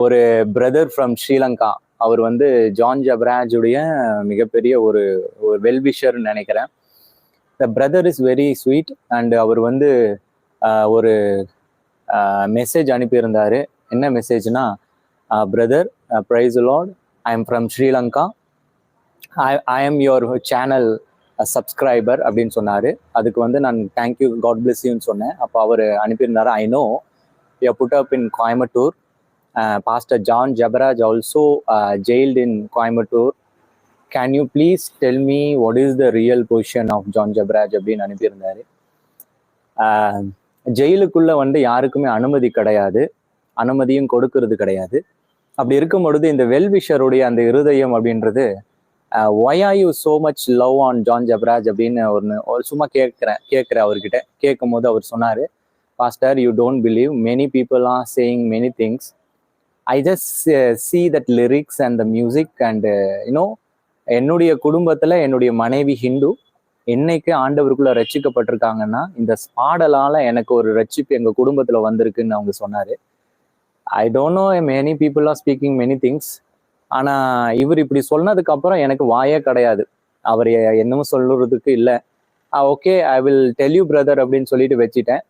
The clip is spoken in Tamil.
ஒரு பிரதர் ஃப்ரம் ஸ்ரீலங்கா. அவர் வந்து ஜான் ஜபராஜுடைய மிகப்பெரிய ஒரு வெல்விஷர்னு நினைக்கிறேன். The brother is very sweet and அவர் வந்து ஒரு மெசேஜ் அனுப்பியிருந்தாரு. என்ன மெசேஜ்னா, brother praise Lord, I am from Sri Lanka, I am your channel subscriber அப்படின்னு சொன்னார். அதுக்கு வந்து நான் தேங்க்யூ காட் பிளஸ் யூன்னு சொன்னேன். அப்போ அவர் அனுப்பியிருந்தாரு, I know you put up in Coimbatore, pastor John Jabaraj also jailed in Coimbatore, can you please tell me what is the real position of John Jabaraj அப்படின்னு அனுப்பியிருந்தாரு. ஜெயிலுக்குள்ள வந்து யாருக்குமே அனுமதி கிடையாது, அனுமதியும் கொடுக்கறது கிடையாது. அப்படி இருக்கும் பொழுது இந்த வெல்விஷருடைய அந்த இருதயம் அப்படின்றது, why are you so much love on John Jabaraj அப்படின்னு ஒரு சும்மா கேட்கிறேன் அவர்கிட்ட. கேட்கும் போது அவர் சொன்னாரு, pastor you don't believe, many people are saying many things, I just see that lyrics and the music and என்னுடைய குடும்பத்துல என்னுடைய மனைவி ஹிந்து, என்னைக்கு ஆண்டவருக்குள்ள ரட்சிக்கப்பட்டிருக்காங்கன்னா இந்த பாடலால எனக்கு ஒரு ரட்சிப்பு எங்க குடும்பத்துல வந்திருக்குன்னு அவங்க சொன்னாரு. I don't know, many people are speaking many things. ஆனா இவர் இப்படி சொன்னதுக்கு அப்புறம் எனக்கு வாயே கிடையாது, அவர் என்னமோ சொல்றதுக்கு இல்லை. Okay, I will tell you brother அப்படின்னு சொல்லிட்டு வச்சுட்டேன்.